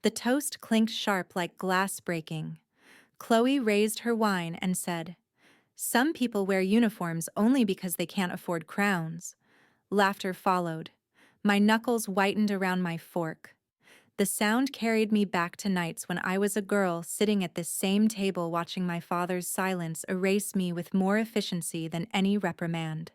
The toast clinked sharp like glass breaking. Chloe raised her wine and said, "Some people wear uniforms only because they can't afford crowns." Laughter followed. My knuckles whitened around my fork. The sound carried me back to nights when I was a girl sitting at this same table watching my father's silence erase me with more efficiency than any reprimand.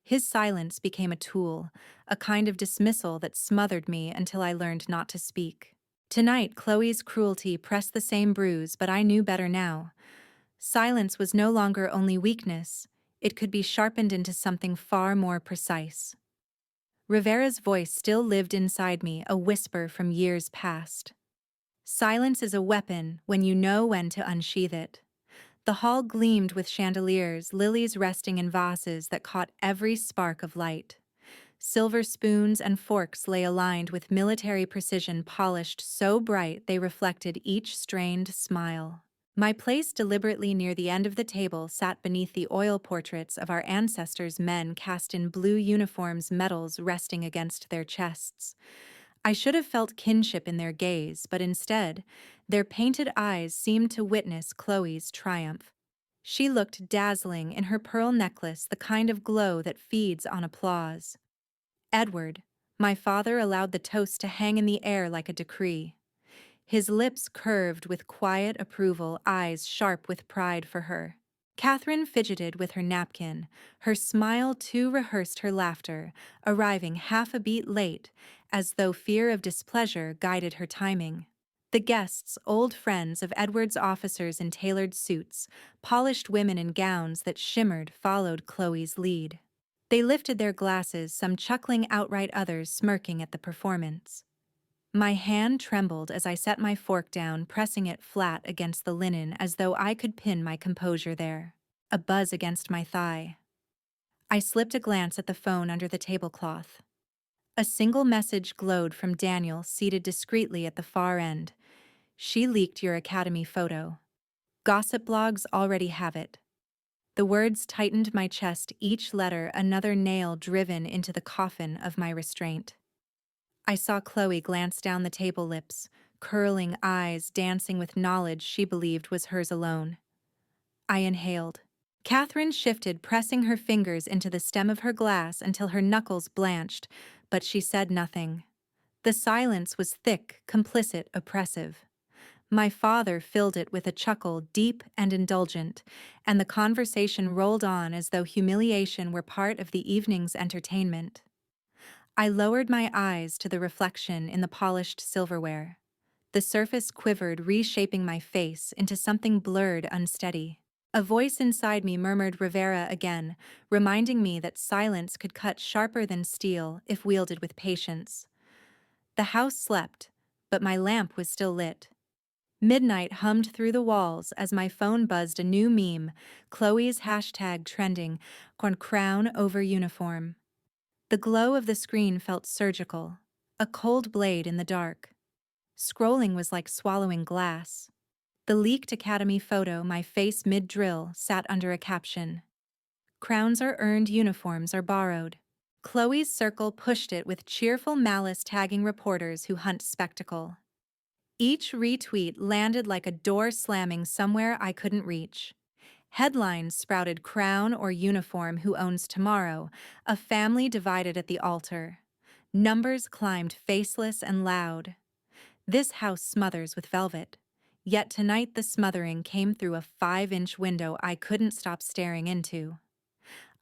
His silence became a tool, a kind of dismissal that smothered me until I learned not to speak. Tonight, Chloe's cruelty pressed the same bruise, but I knew better now. Silence was no longer only weakness, it could be sharpened into something far more precise. Rivera's voice still lived inside me, a whisper from years past. Silence is a weapon when you know when to unsheath it. The hall gleamed with chandeliers, lilies resting in vases that caught every spark of light. Silver spoons and forks lay aligned with military precision, polished so bright they reflected each strained smile. My place deliberately near the end of the table sat beneath the oil portraits of our ancestors' men cast in blue uniforms, medals resting against their chests. I should have felt kinship in their gaze, but instead, their painted eyes seemed to witness Chloe's triumph. She looked dazzling in her pearl necklace, the kind of glow that feeds on applause. Edward, my father, allowed the toast to hang in the air like a decree. His lips curved with quiet approval, eyes sharp with pride for her. Catherine fidgeted with her napkin, her smile too rehearsed her laughter, arriving half a beat late, as though fear of displeasure guided her timing. The guests, old friends of Edward's officers in tailored suits, polished women in gowns that shimmered, followed Chloe's lead. They lifted their glasses, some chuckling outright, others smirking at the performance. My hand trembled as I set my fork down, pressing it flat against the linen as though I could pin my composure there. A buzz against my thigh. I slipped a glance at the phone under the tablecloth. A single message glowed from Daniel, seated discreetly at the far end. "She leaked your academy photo. Gossip blogs already have it." The words tightened my chest, each letter another nail driven into the coffin of my restraint. I saw Chloe glance down the table, lips, curling, eyes dancing with knowledge she believed was hers alone. I inhaled. Catherine shifted, pressing her fingers into the stem of her glass until her knuckles blanched, but she said nothing. The silence was thick, complicit, oppressive. My father filled it with a chuckle, deep and indulgent, and the conversation rolled on as though humiliation were part of the evening's entertainment. I lowered my eyes to the reflection in the polished silverware. The surface quivered, reshaping my face into something blurred, unsteady. A voice inside me murmured Rivera again, reminding me that silence could cut sharper than steel if wielded with patience. The house slept, but my lamp was still lit. Midnight hummed through the walls as my phone buzzed a new meme, Chloe's hashtag trending, crown over uniform. The glow of the screen felt surgical, a cold blade in the dark. Scrolling was like swallowing glass. The leaked academy photo, my face mid-drill, sat under a caption. "Crowns are earned, uniforms are borrowed." Chloe's circle pushed it with cheerful malice, tagging reporters who hunt spectacle. Each retweet landed like a door slamming somewhere I couldn't reach. Headlines sprouted: "Crown or uniform, who owns tomorrow? A family divided at the altar." Numbers climbed faceless and loud. "This house smothers with velvet." Yet tonight the smothering came through a 5-inch window I couldn't stop staring into.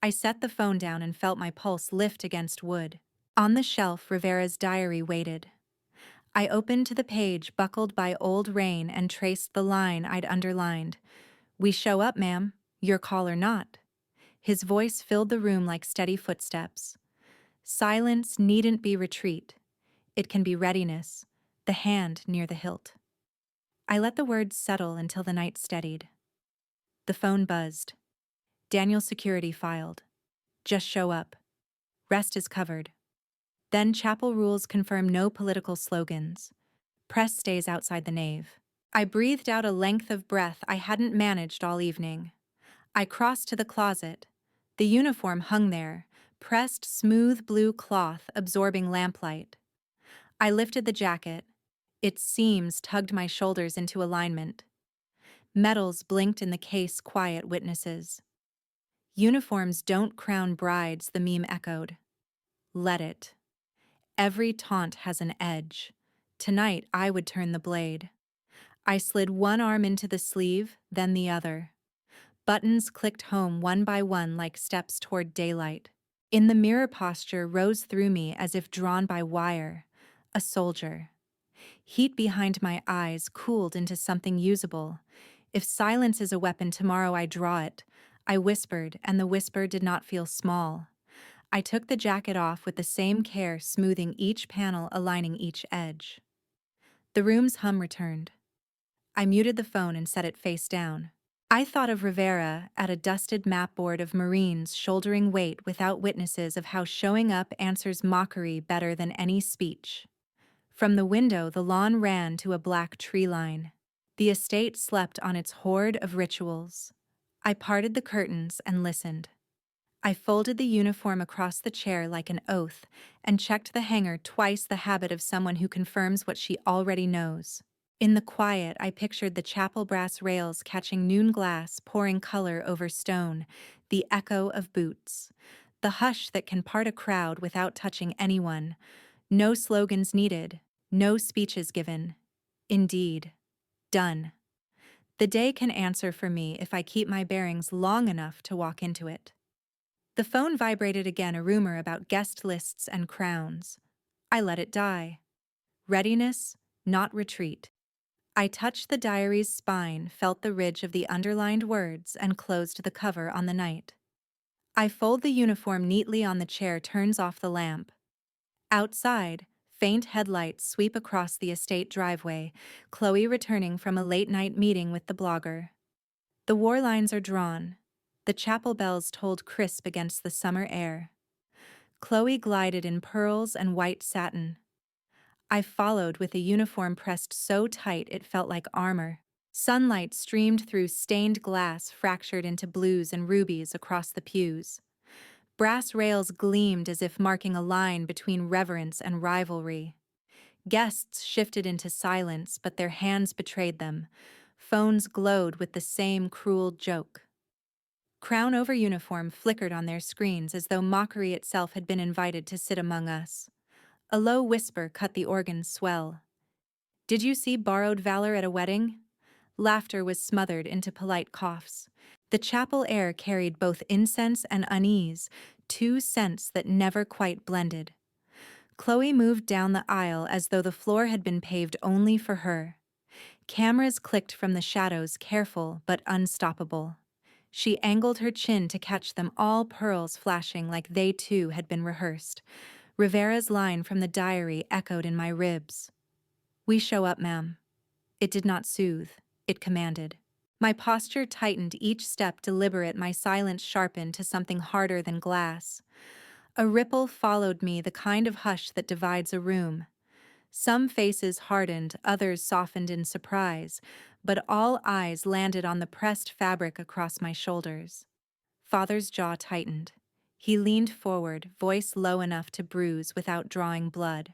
I set the phone down and felt my pulse lift against wood. On the shelf, Rivera's diary waited. I opened to the page buckled by old rain and traced the line I'd underlined. "We show up, ma'am, your call or not." His voice filled the room like steady footsteps. Silence needn't be retreat. It can be readiness, the hand near the hilt. I let the words settle until the night steadied. The phone buzzed. Daniel's security filed. "Just show up. Rest is covered." Then chapel rules confirm no political slogans. Press stays outside the nave. I breathed out a length of breath I hadn't managed all evening. I crossed to the closet. The uniform hung there, pressed smooth blue cloth absorbing lamplight. I lifted the jacket. Its seams tugged my shoulders into alignment. Metals blinked in the case, quiet witnesses. Uniforms don't crown brides, the meme echoed. Let it. Every taunt has an edge. Tonight I would turn the blade. I slid one arm into the sleeve, then the other. Buttons clicked home one by one like steps toward daylight. In the mirror, posture rose through me as if drawn by wire. A soldier. Heat behind my eyes cooled into something usable. If silence is a weapon, tomorrow I draw it. I whispered, and the whisper did not feel small. I took the jacket off with the same care, smoothing each panel, aligning each edge. The room's hum returned. I muted the phone and set it face down. I thought of Rivera at a dusted mapboard of Marines shouldering weight without witnesses, of how showing up answers mockery better than any speech. From the window, the lawn ran to a black tree line. The estate slept on its hoard of rituals. I parted the curtains and listened. I folded the uniform across the chair like an oath and checked the hanger twice, the habit of someone who confirms what she already knows. In the quiet, I pictured the chapel brass rails catching noon glass, pouring color over stone, the echo of boots, the hush that can part a crowd without touching anyone. No slogans needed, no speeches given. Indeed, done. The day can answer for me if I keep my bearings long enough to walk into it. The phone vibrated again, a rumor about guest lists and crowns. I let it die. Readiness, not retreat. I touched the diary's spine, felt the ridge of the underlined words, and closed the cover on the night. I fold the uniform neatly on the chair, turns off the lamp. Outside, faint headlights sweep across the estate driveway, Chloe returning from a late-night meeting with the blogger. The war lines are drawn. The chapel bells tolled crisp against the summer air. Chloe glided in pearls and white satin. I followed with a uniform pressed so tight it felt like armor. Sunlight streamed through stained glass, fractured into blues and rubies across the pews. Brass rails gleamed as if marking a line between reverence and rivalry. Guests shifted into silence, but their hands betrayed them. Phones glowed with the same cruel joke. Crown over uniform flickered on their screens as though mockery itself had been invited to sit among us. A low whisper cut the organ's swell. Did you see borrowed valor at a wedding? Laughter was smothered into polite coughs. The chapel air carried both incense and unease, two scents that never quite blended. Chloe moved down the aisle as though the floor had been paved only for her. Cameras clicked from the shadows, careful but unstoppable. She angled her chin to catch them all, pearls flashing like they too had been rehearsed. Rivera's line from the diary echoed in my ribs. "We show up, ma'am." It did not soothe, it commanded. My posture tightened, each step deliberate, my silence sharpened to something harder than glass. A ripple followed me, the kind of hush that divides a room. Some faces hardened, others softened in surprise, but all eyes landed on the pressed fabric across my shoulders. Father's jaw tightened. He leaned forward, voice low enough to bruise without drawing blood.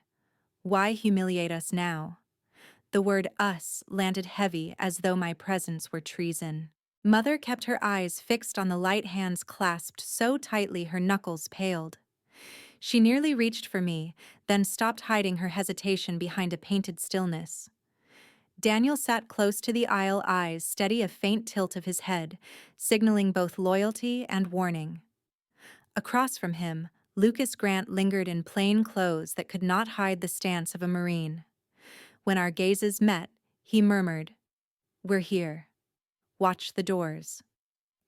Why humiliate us now? The word "us" landed heavy, as though my presence were treason. Mother kept her eyes fixed on the light hands clasped so tightly her knuckles paled. She nearly reached for me, then stopped, hiding her hesitation behind a painted stillness. Daniel sat close to the aisle, eyes steady, a faint tilt of his head, signaling both loyalty and warning. Across from him, Lucas Grant lingered in plain clothes that could not hide the stance of a Marine. When our gazes met, he murmured, "We're here. Watch the doors."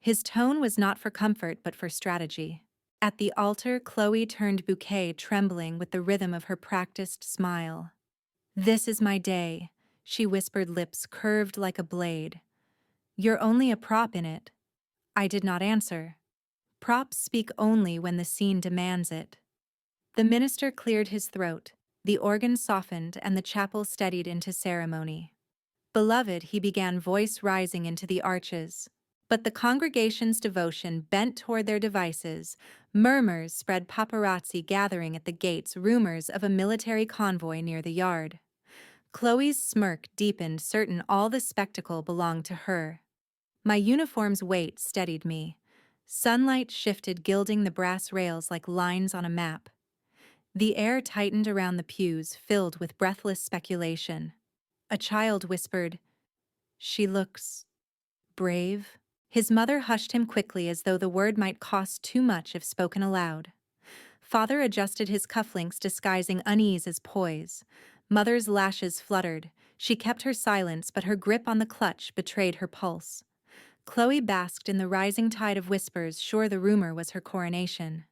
His tone was not for comfort but for strategy. At the altar, Chloe turned bouquet, trembling with the rhythm of her practiced smile. "This is my day," she whispered, lips curved like a blade. "You're only a prop in it." I did not answer. Props speak only when the scene demands it. The minister cleared his throat, the organ softened, and the chapel steadied into ceremony. "Beloved," he began, voice rising into the arches. But the congregation's devotion bent toward their devices. Murmurs spread, paparazzi gathering at the gates, rumors of a military convoy near the yard. Chloe's smirk deepened, certain all the spectacle belonged to her. My uniform's weight steadied me. Sunlight shifted, gilding the brass rails like lines on a map. The air tightened around the pews, filled with breathless speculation. A child whispered, "She looks brave." His mother hushed him quickly, as though the word might cost too much if spoken aloud. Father adjusted his cufflinks, disguising unease as poise. Mother's lashes fluttered. She kept her silence, but her grip on the clutch betrayed her pulse. Chloe basked in the rising tide of whispers, sure the rumor was her coronation.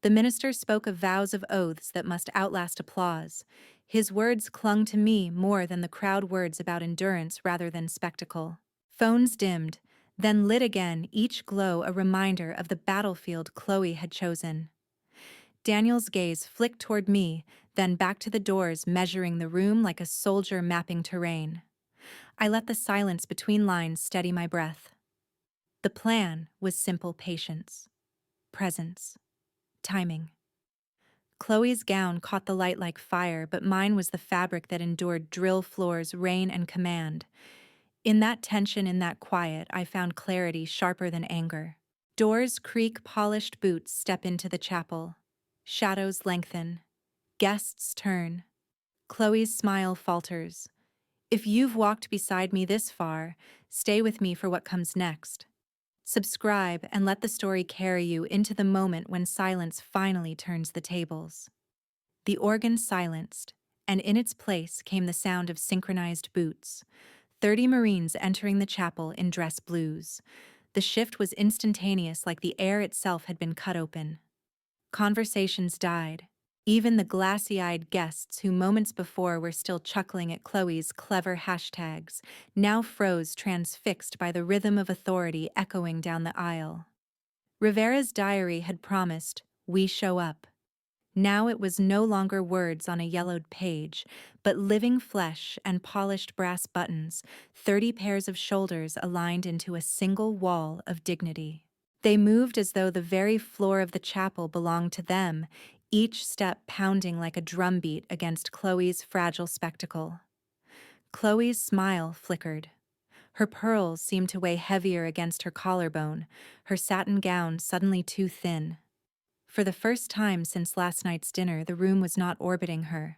The minister spoke of vows of oaths that must outlast applause. His words clung to me more than the crowd words about endurance rather than spectacle. Phones dimmed, then lit again, each glow a reminder of the battlefield Chloe had chosen. Daniel's gaze flicked toward me, then back to the doors, measuring the room like a soldier mapping terrain. I let the silence between lines steady my breath. The plan was simple: patience, presence, timing. Chloe's gown caught the light like fire, but mine was the fabric that endured drill floors, rain, and command. In that tension, in that quiet, I found clarity sharper than anger. Doors creak, polished boots step into the chapel. Shadows lengthen. Guests turn. Chloe's smile falters. If you've walked beside me this far, stay with me for what comes next. Subscribe and let the story carry you into the moment when silence finally turns the tables. The organ silenced, and in its place came the sound of synchronized boots. 30 Marines entering the chapel in dress blues. The shift was instantaneous, like the air itself had been cut open. Conversations died. Even the glassy-eyed guests who moments before were still chuckling at Chloe's clever hashtags now froze, transfixed by the rhythm of authority echoing down the aisle. Rivera's diary had promised, "We show up." Now it was no longer words on a yellowed page, but living flesh and polished brass buttons, 30 pairs of shoulders aligned into a single wall of dignity. They moved as though the very floor of the chapel belonged to them, each step pounding like a drumbeat against Chloe's fragile spectacle. Chloe's smile flickered. Her pearls seemed to weigh heavier against her collarbone, her satin gown suddenly too thin. For the first time since last night's dinner, the room was not orbiting her.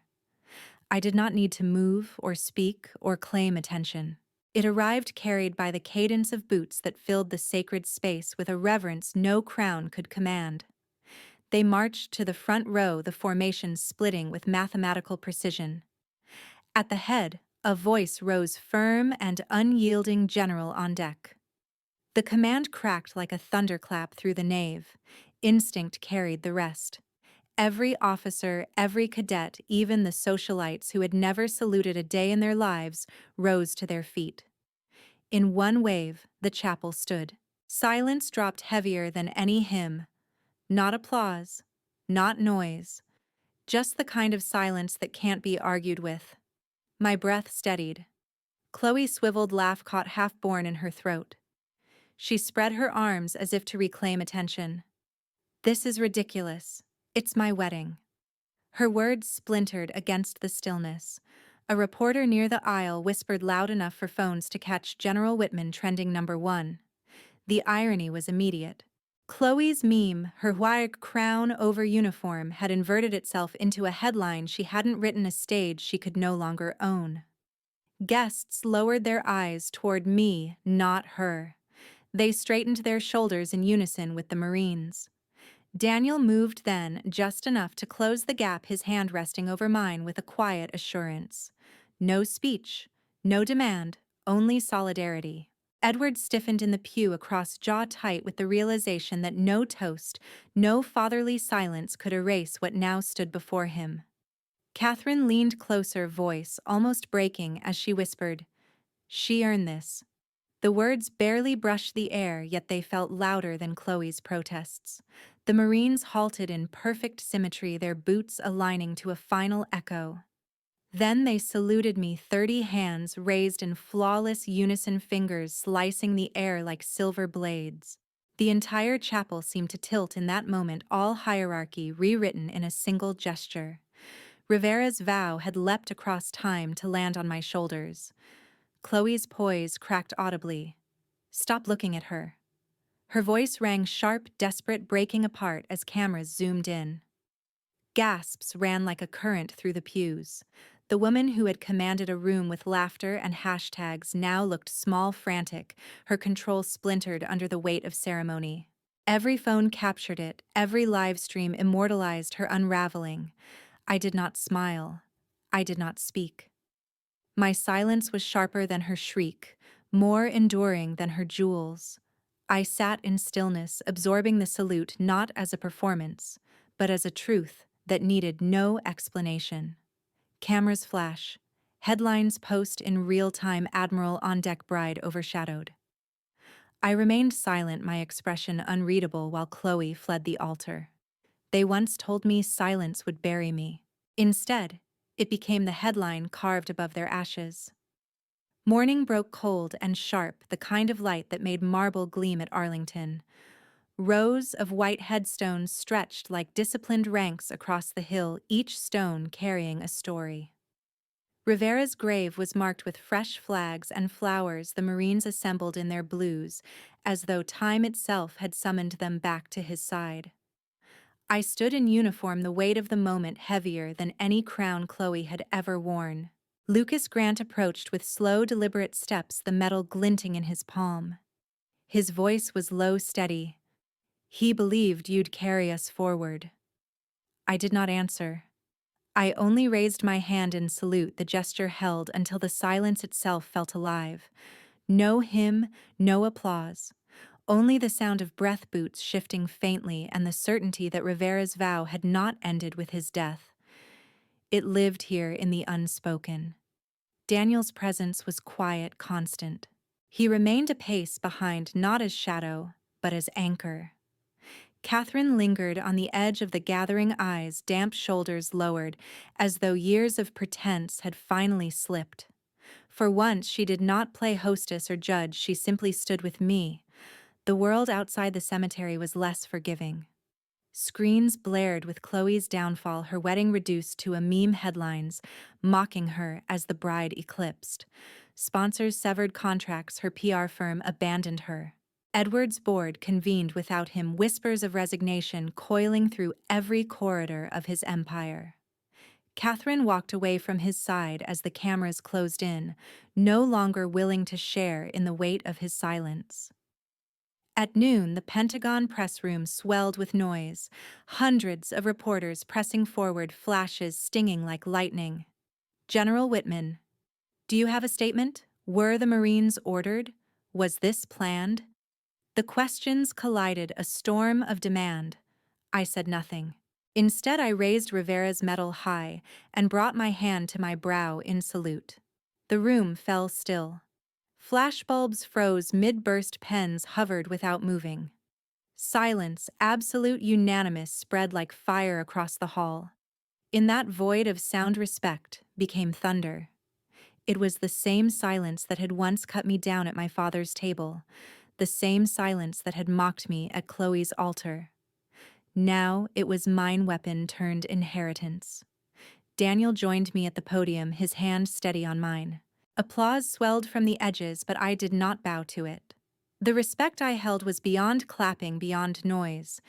I did not need to move or speak or claim attention. It arrived, carried by the cadence of boots that filled the sacred space with a reverence no crown could command. They marched to the front row, the formation splitting with mathematical precision. At the head, a voice rose, firm and unyielding: "General on deck." The command cracked like a thunderclap through the nave. Instinct carried the rest. Every officer, every cadet, even the socialites who had never saluted a day in their lives, rose to their feet. In one wave, the chapel stood. Silence dropped heavier than any hymn. Not applause, not noise, just the kind of silence that can't be argued with. My breath steadied. Chloe's swiveled laugh caught half-born in her throat. She spread her arms as if to reclaim attention. "This is ridiculous. It's my wedding." Her words splintered against the stillness. A reporter near the aisle whispered loud enough for phones to catch General Whitman trending #1. The irony was immediate. Chloe's meme, her white crown over uniform, had inverted itself into a headline she hadn't written, a stage she could no longer own. Guests lowered their eyes toward me, not her. They straightened their shoulders in unison with the Marines. Daniel moved then, just enough to close the gap, his hand resting over mine with a quiet assurance. No speech, no demand, only solidarity. Edward stiffened in the pew across, jaw tight with the realization that no toast, no fatherly silence could erase what now stood before him. Catherine leaned closer, voice almost breaking, as she whispered, "She earned this." The words barely brushed the air, yet they felt louder than Chloe's protests. The Marines halted in perfect symmetry, their boots aligning to a final echo. Then they saluted me, 30 hands raised in flawless unison, fingers slicing the air like silver blades. The entire chapel seemed to tilt in that moment, all hierarchy rewritten in a single gesture. Rivera's vow had leapt across time to land on my shoulders. Chloe's poise cracked audibly. "Stop looking at her." Her voice rang sharp, desperate, breaking apart as cameras zoomed in. Gasps ran like a current through the pews. The woman who had commanded a room with laughter and hashtags now looked small, frantic, her control splintered under the weight of ceremony. Every phone captured it, every live stream immortalized her unraveling. I did not smile. I did not speak. My silence was sharper than her shriek, more enduring than her jewels. I sat in stillness, absorbing the salute not as a performance, but as a truth that needed no explanation. Cameras flash. Headlines post in real time, Admiral on deck, bride overshadowed. I remained silent, my expression unreadable, while Chloe fled the altar. They once told me silence would bury me. Instead, it became the headline carved above their ashes. Morning broke cold and sharp, the kind of light that made marble gleam at Arlington. Rows of white headstones stretched like disciplined ranks across the hill, each stone carrying a story. Rivera's grave was marked with fresh flags and flowers the Marines assembled in their blues, as though time itself had summoned them back to his side. I stood in uniform, the weight of the moment heavier than any crown Chloe had ever worn. Lucas Grant approached with slow, deliberate steps, the metal glinting in his palm. His voice was low, steady. "He believed you'd carry us forward." I did not answer. I only raised my hand in salute, the gesture held until the silence itself felt alive. No hymn, no applause. Only the sound of breath boots shifting faintly and the certainty that Rivera's vow had not ended with his death. It lived here in the unspoken. Daniel's presence was quiet, constant. He remained a pace behind, not as shadow, but as anchor. Catherine lingered on the edge of the gathering eyes, damp shoulders lowered, as though years of pretense had finally slipped. For once, she did not play hostess or judge, she simply stood with me. The world outside the cemetery was less forgiving. Screens blared with Chloe's downfall, her wedding reduced to a meme, headlines mocking her as the bride eclipsed. Sponsors severed contracts, her PR firm abandoned her. Edward's board convened without him, whispers of resignation coiling through every corridor of his empire. Catherine walked away from his side as the cameras closed in, no longer willing to share in the weight of his silence. At noon, the Pentagon press room swelled with noise, hundreds of reporters pressing forward, flashes stinging like lightning. "General Whitman, do you have a statement? Were the Marines ordered? Was this planned?" The questions collided, a storm of demand. I said nothing. Instead, I raised Rivera's medal high and brought my hand to my brow in salute. The room fell still. Flashbulbs froze, mid-burst pens hovered without moving. Silence, absolute, unanimous, spread like fire across the hall. In that void of sound, respect became thunder. It was the same silence that had once cut me down at my father's table, the same silence that had mocked me at Chloe's altar. Now it was mine, weapon turned inheritance. Daniel joined me at the podium, his hand steady on mine. Applause swelled from the edges, but I did not bow to it. The respect I held was beyond clapping, beyond noise.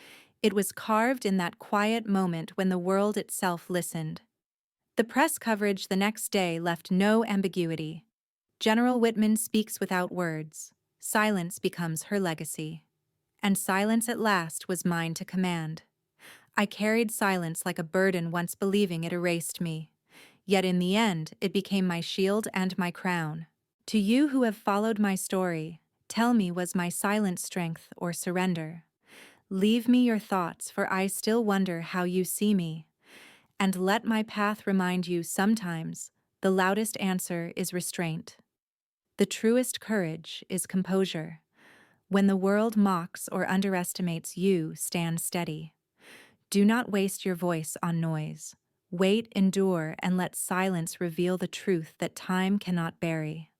It was carved in that quiet moment when the world itself listened. The press coverage the next day left no ambiguity. General Whitman speaks without words. Silence becomes her legacy. And silence at last was mine to command. I carried silence like a burden, once believing it erased me. Yet in the end, it became my shield and my crown. To you who have followed my story, tell me, was my silence strength or surrender? Leave me your thoughts, for I still wonder how you see me. And let my path remind you sometimes the loudest answer is restraint. The truest courage is composure. When the world mocks or underestimates you, stand steady. Do not waste your voice on noise. Wait, endure, and let silence reveal the truth that time cannot bury.